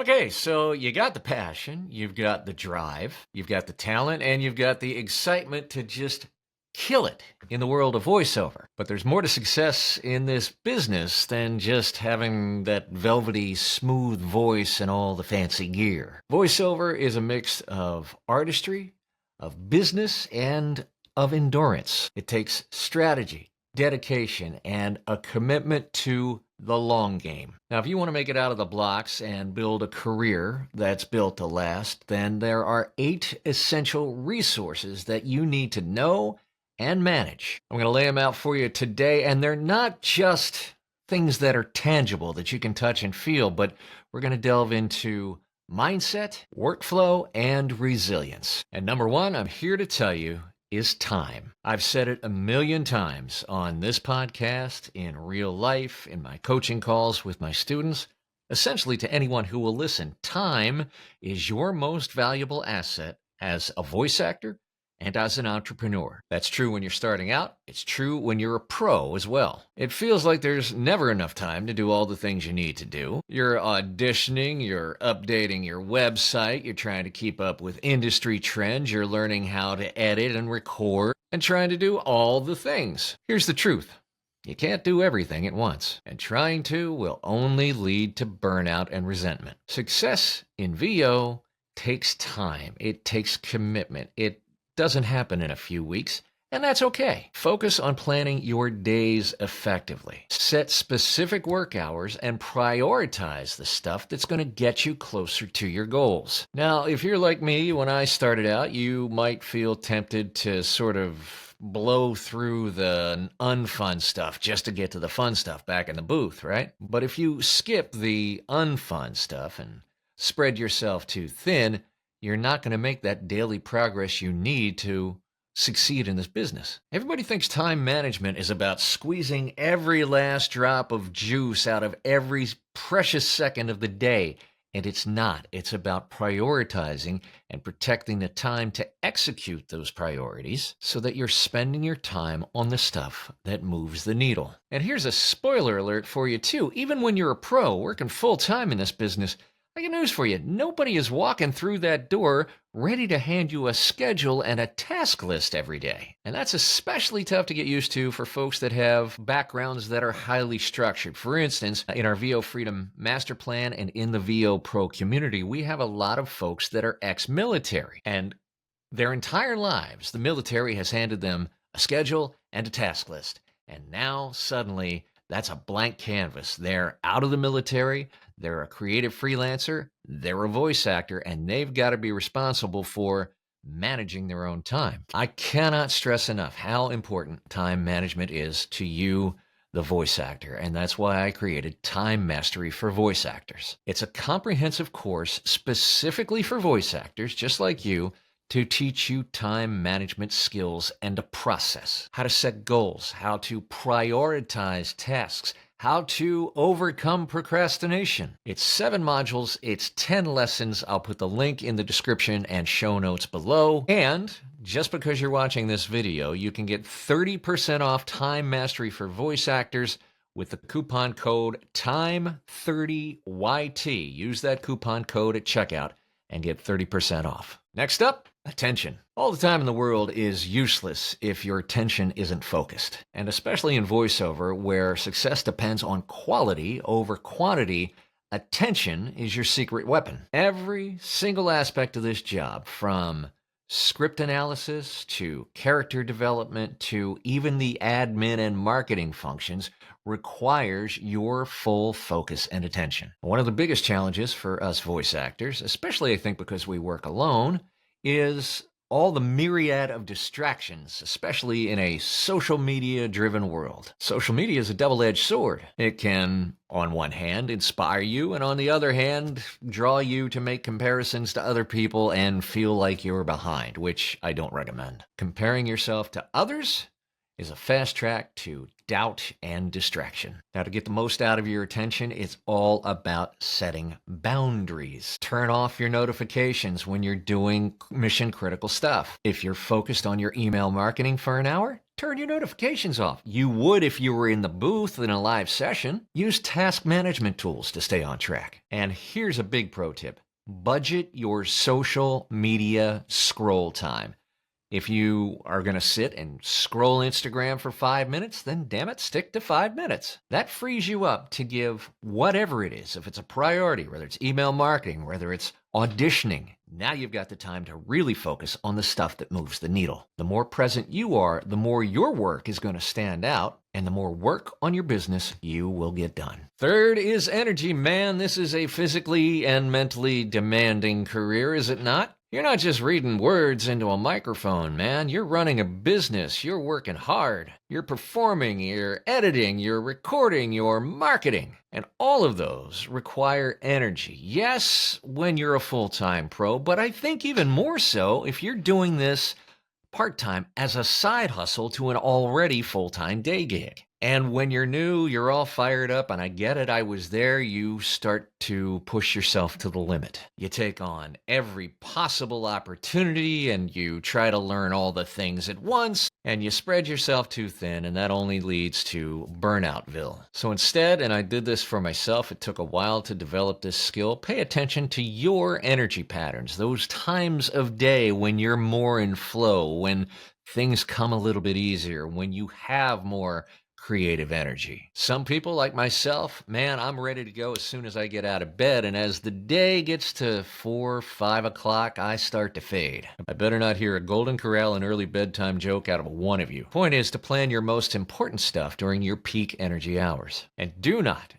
Okay, so you got the passion, you've got the drive, you've got the talent, and you've got the excitement to just kill it in the world of voiceover. But there's more to success in this business than just having that velvety, smooth voice and all the fancy gear. Voiceover is a mix of artistry, of business, and of endurance. It takes strategy, dedication, and a commitment to the long game. Now, if you want to make it out of the blocks and build a career that's built to last, then there are 8 essential resources that you need to know and manage. I'm going to lay them out for you today, and they're not just things that are tangible that you can touch and feel, but we're going to delve into mindset, workflow, and resilience. And number 1, I'm here to tell you, is time. I've said it a million times on this podcast, in real life, in my coaching calls with my students, essentially to anyone who will listen. Time is your most valuable asset as a voice actor and as an entrepreneur. That's true when you're starting out. It's true when you're a pro as well. It feels like there's never enough time to do all the things you need to do. You're auditioning, you're updating your website, you're trying to keep up with industry trends, you're learning how to edit and record, and trying to do all the things. Here's the truth. You can't do everything at once, and trying to will only lead to burnout and resentment. Success in VO takes time. It takes commitment. It doesn't happen in a few weeks, and that's okay. Focus on planning your days effectively. Set specific work hours and prioritize the stuff that's going to get you closer to your goals. Now, if you're like me, when I started out, you might feel tempted to sort of blow through the unfun stuff just to get to the fun stuff back in the booth, right? But if you skip the unfun stuff and spread yourself too thin, you're not going to make that daily progress you need to succeed in this business. Everybody thinks time management is about squeezing every last drop of juice out of every precious second of the day, and it's not. It's about prioritizing and protecting the time to execute those priorities so that you're spending your time on the stuff that moves the needle. And here's a spoiler alert for you too. Even when you're a pro working full-time in this business, I got news for you. Nobody is walking through that door ready to hand you a schedule and a task list every day. And that's especially tough to get used to for folks that have backgrounds that are highly structured. For instance, in our VO Freedom Master Plan and in the VO Pro community, we have a lot of folks that are ex-military. And their entire lives, the military has handed them a schedule and a task list. And now, suddenly, that's a blank canvas. They're out of the military, they're a creative freelancer, they're a voice actor, and they've got to be responsible for managing their own time. I cannot stress enough how important time management is to you, the voice actor, and that's why I created Time Mastery for Voice Actors. It's a comprehensive course specifically for voice actors, just like you, to teach you time management skills and a process, how to set goals, how to prioritize tasks, how to overcome procrastination. It's 7 modules, it's 10 lessons. I'll put the link in the description and show notes below. And just because you're watching this video, you can get 30% off Time Mastery for Voice Actors with the coupon code TIME30YT. Use that coupon code at checkout and get 30% off. Next up, attention. All the time in the world is useless if your attention isn't focused. And especially in voiceover, where success depends on quality over quantity, attention is your secret weapon. Every single aspect of this job, from script analysis to character development to even the admin and marketing functions, requires your full focus and attention. One of the biggest challenges for us voice actors, especially I think because we work alone, is all the myriad of distractions, especially in a social media driven world. Social media is a double-edged sword. It can, on one hand, inspire you, and on the other hand, draw you to make comparisons to other people and feel like you're behind, which I don't recommend. Comparing yourself to others is a fast track to doubt and distraction. Now, to get the most out of your attention, it's all about setting boundaries. Turn off your notifications when you're doing mission critical stuff. If you're focused on your email marketing for an hour, Turn your notifications off. You would if you were in the booth in a live session. Use task management tools to stay on track. And here's a big pro tip. Budget your social media scroll time. If you are going to sit and scroll Instagram for 5 minutes, then damn it, stick to 5 minutes. That frees you up to give whatever it is. If it's a priority, whether it's email marketing, whether it's auditioning, now you've got the time to really focus on the stuff that moves the needle. The more present you are, the more your work is going to stand out, and the more work on your business you will get done. Third is energy, man. This is a physically and mentally demanding career, is it not? You're not just reading words into a microphone, man. You're running a business. You're working hard. You're performing, you're editing, you're recording, you're marketing. And all of those require energy. Yes, when you're a full-time pro, but I think even more so if you're doing this part-time as a side hustle to an already full-time day gig. And when you're new, you're all fired up, and I get it, I was there, you start to push yourself to the limit. You take on every possible opportunity, and you try to learn all the things at once, and you spread yourself too thin, and that only leads to Burnoutville. So instead, and I did this for myself, it took a while to develop this skill, pay attention to your energy patterns, those times of day when you're more in flow, when things come a little bit easier, when you have more creative energy. Some people, like myself, man, I'm ready to go as soon as I get out of bed, and as the day gets to 4, 5 o'clock, I start to fade. I better not hear a Golden Corral and early bedtime joke out of one of you. Point is to plan your most important stuff during your peak energy hours. And do not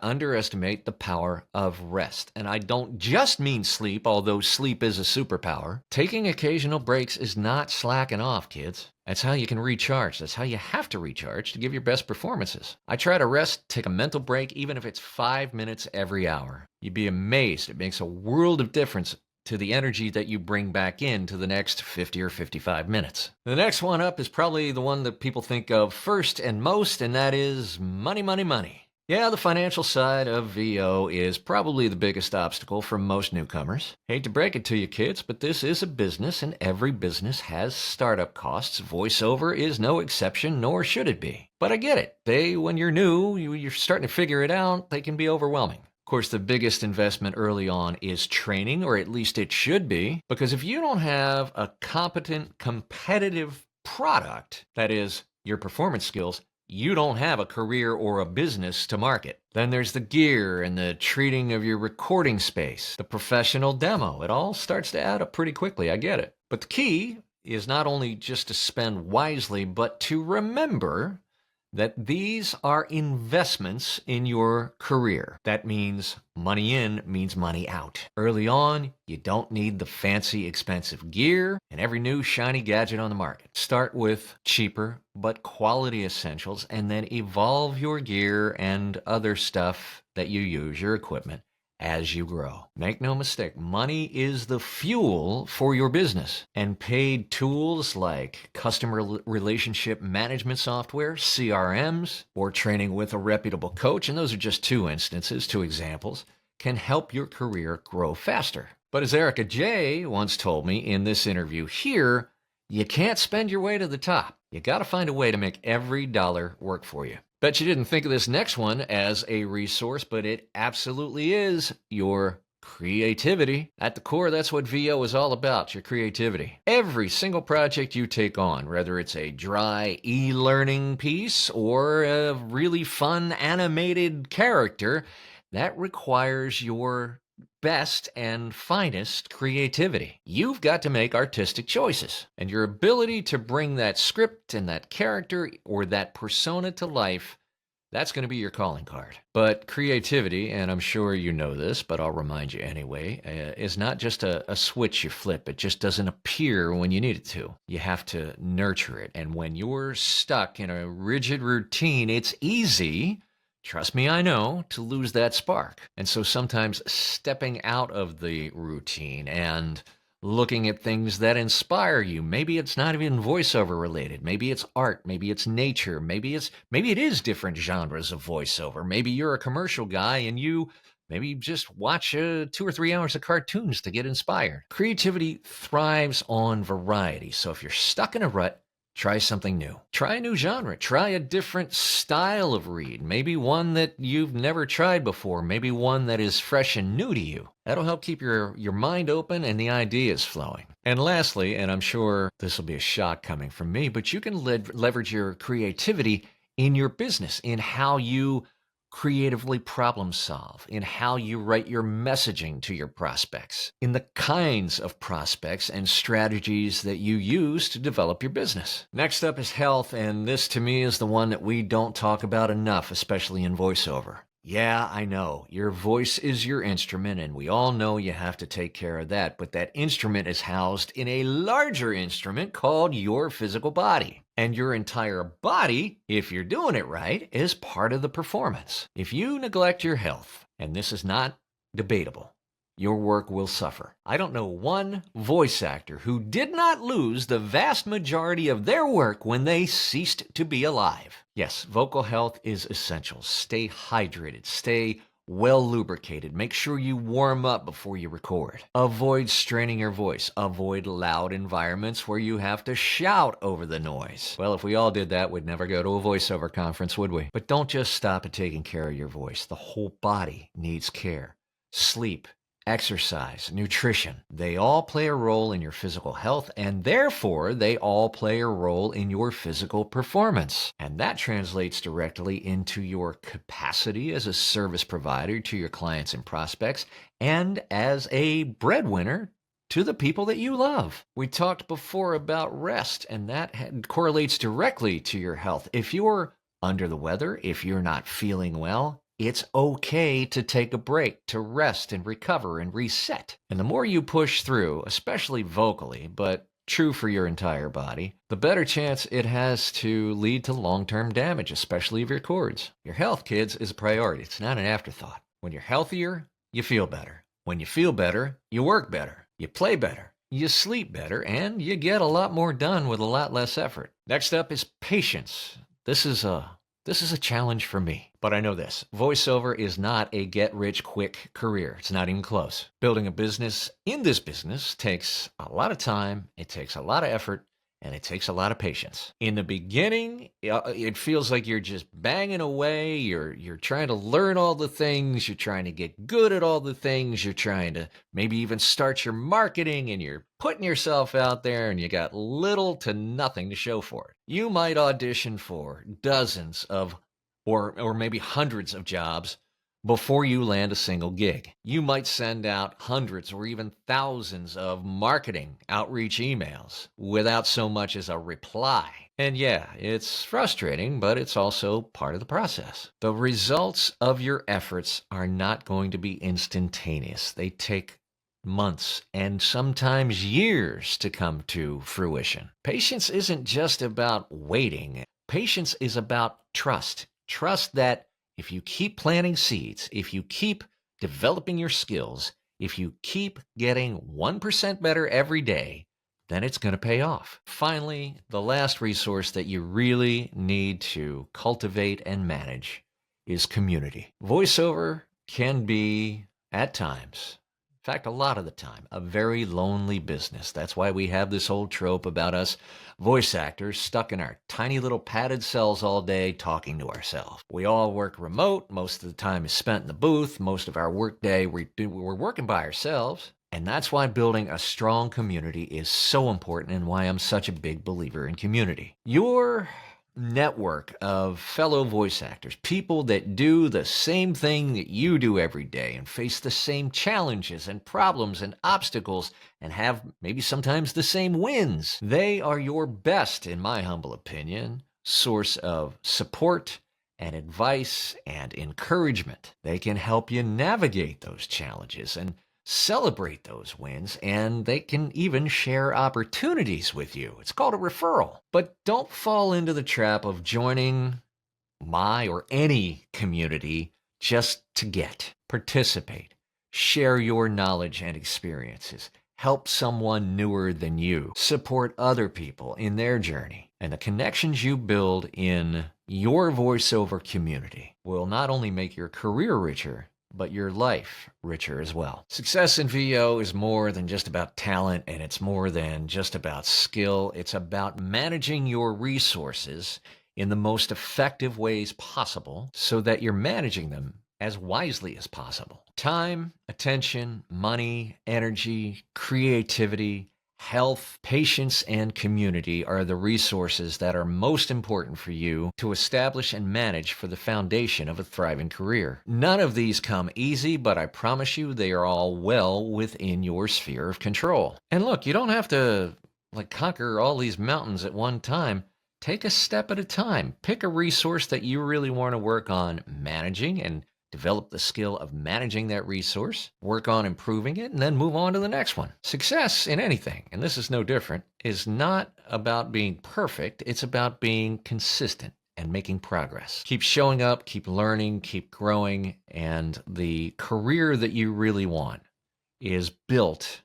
underestimate the power of rest. And I don't just mean sleep, although sleep is a superpower. Taking occasional breaks is not slacking off, kids. That's how you can recharge. That's how you have to recharge to give your best performances. I try to rest, take a mental break, even if it's 5 minutes every hour. You'd be amazed. It makes a world of difference to the energy that you bring back into the next 50 or 55 minutes. The next one up is probably the one that people think of first and most, and that is money, money, money. Yeah, the financial side of VO is probably the biggest obstacle for most newcomers. Hate to break it to you, kids, but this is a business, and every business has startup costs. Voiceover is no exception, nor should it be. But I get it. When you're new, you're starting to figure it out, they can be overwhelming. Of course, the biggest investment early on is training, or at least it should be, because if you don't have a competent, competitive product, that is, your performance skills, you don't have a career or a business to market. Then there's the gear and the treating of your recording space, the professional demo. It all starts to add up pretty quickly, I get it. But the key is not only just to spend wisely, but to remember that these are investments in your career. That means money in means money out. Early on, you don't need the fancy, expensive gear and every new shiny gadget on the market. Start with cheaper but quality essentials, and then evolve your gear and other stuff that you use, your equipment, as you grow. Make no mistake, money is the fuel for your business, and paid tools like customer relationship management software, CRMs, or training with a reputable coach, and those are just two examples, can help your career grow faster. But as Erica J. once told me in this interview here, you can't spend your way to the top. You got to find a way to make every dollar work for you. Bet you didn't think of this next one as a resource, but it absolutely is your creativity. At the core, that's what VO is all about, your creativity. Every single project you take on, whether it's a dry e-learning piece or a really fun animated character, that requires your best and finest creativity. You've got to make artistic choices, and your ability to bring that script and that character or that persona to life, that's going to be your calling card. But creativity, and I'm sure you know this, but I'll remind you anyway, is not just a switch you flip. It just doesn't appear when you need it to. You have to nurture it, and when you're stuck in a rigid routine, it's easy, trust me, I know, to lose that spark. And so sometimes stepping out of the routine and looking at things that inspire you, maybe it's not even voiceover related, maybe it's art, maybe it's nature, maybe it is different genres of voiceover. Maybe you're a commercial guy and maybe you just watch 2 or 3 hours of cartoons to get inspired. Creativity thrives on variety. So if you're stuck in a rut, Try something new. Try a new genre. Try a different style of read. Maybe one that you've never tried before. Maybe one that is fresh and new to you. That'll help keep your mind open and the ideas flowing. And lastly, and I'm sure this will be a shock coming from me, but you can leverage your creativity in your business, in how you creatively problem solve, in how you write your messaging to your prospects, in the kinds of prospects and strategies that you use to develop your business. Next up is health, and this to me is the one that we don't talk about enough, especially in voiceover. Yeah, I know. Your voice is your instrument, and we all know you have to take care of that, but that instrument is housed in a larger instrument called your physical body. And your entire body, if you're doing it right, is part of the performance. If you neglect your health, and this is not debatable, your work will suffer. I don't know one voice actor who did not lose the vast majority of their work when they ceased to be alive. Yes, vocal health is essential. Stay hydrated. Stay well lubricated. Make sure you warm up before you record. Avoid straining your voice. Avoid loud environments where you have to shout over the noise. Well, if we all did that, we'd never go to a voiceover conference, would we? But don't just stop at taking care of your voice. The whole body needs care. Sleep, exercise, nutrition, they all play a role in your physical health, and therefore they all play a role in your physical performance. And that translates directly into your capacity as a service provider to your clients and prospects, and as a breadwinner to the people that you love. We talked before about rest, and that correlates directly to your health. If you're under the weather, if you're not feeling well, it's okay to take a break, to rest and recover and reset. And the more you push through, especially vocally, but true for your entire body, the better chance it has to lead to long-term damage, especially of your cords. Your health, kids, is a priority. It's not an afterthought. When you're healthier, you feel better. When you feel better, you work better, you play better, you sleep better, and you get a lot more done with a lot less effort. Next up is patience. This is a challenge for me, but I know this. Voiceover is not a get-rich-quick career. It's not even close. Building a business in this business takes a lot of time, it takes a lot of effort, and it takes a lot of patience. In the beginning, it feels like you're just banging away. You're trying to learn all the things. You're trying to get good at all the things. You're trying to maybe even start your marketing, and you're putting yourself out there, and you got little to nothing to show for it. You might audition for dozens of, or maybe hundreds of jobs before you land a single gig. You might send out hundreds or even thousands of marketing outreach emails without so much as a reply. And yeah, it's frustrating, but it's also part of the process. The results of your efforts are not going to be instantaneous. They take months and sometimes years to come to fruition. Patience isn't just about waiting. Patience is about trust. Trust that if you keep planting seeds, if you keep developing your skills, if you keep getting 1% better every day, then it's going to pay off. Finally, the last resource that you really need to cultivate and manage is community. Voiceover can be, at times, in fact, a lot of the time, a very lonely business. That's why we have this old trope about us voice actors stuck in our tiny little padded cells all day talking to ourselves. We all work remote. Most of the time is spent in the booth. Most of our work day, we're working by ourselves. And that's why building a strong community is so important and why I'm such a big believer in community. Your network of fellow voice actors, people that do the same thing that you do every day and face the same challenges and problems and obstacles and have maybe sometimes the same wins. They are your best, in my humble opinion, source of support and advice and encouragement. They can help you navigate those challenges and celebrate those wins, and they can even share opportunities with you. It's called a referral. But don't fall into the trap of joining my or any community just to get. Participate. Share your knowledge and experiences. Help someone newer than you. Support other people in their journey. And the connections you build in your voiceover community will not only make your career richer, but your life richer as well. Success in VO is more than just about talent, and it's more than just about skill. It's about managing your resources in the most effective ways possible so that you're managing them as wisely as possible. Time, attention, money, energy, creativity, health, patience, and community are the resources that are most important for you to establish and manage for the foundation of a thriving career. None of these come easy, but I promise you they are all well within your sphere of control. And look, you don't have to conquer all these mountains at one time. Take a step at a time. Pick a resource that you really want to work on managing and develop the skill of managing that resource, work on improving it, and then move on to the next one. Success in anything, and this is no different, is not about being perfect. It's about being consistent and making progress. Keep showing up, keep learning, keep growing, and the career that you really want is built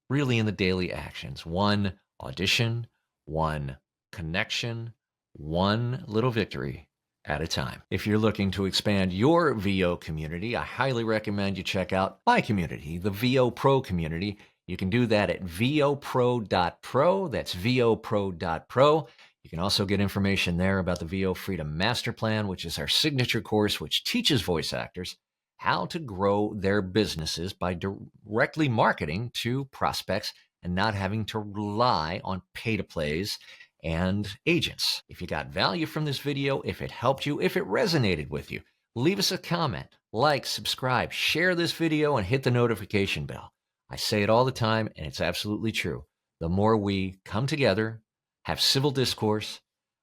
really in the daily actions. One audition, one connection, one little victory at a time. If you're looking to expand your VO community, I highly recommend you check out my community, the VO Pro community. You can do that at vopro.pro. That's vopro.pro. You can also get information there about the VO Freedom Master Plan, which is our signature course which teaches voice actors how to grow their businesses by directly marketing to prospects and not having to rely on pay-to-plays and agents. If you got value from this video, if it helped you, if it resonated with you, leave us a comment, like, subscribe, share this video, and hit the notification bell. I say it all the time, and it's absolutely true. The more we come together, have civil discourse,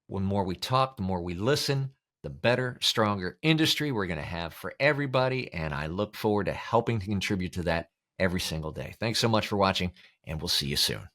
the more we talk, the more we listen, the better, stronger industry we're going to have for everybody, and I look forward to helping to contribute to that every single day. Thanks so much for watching, and we'll see you soon.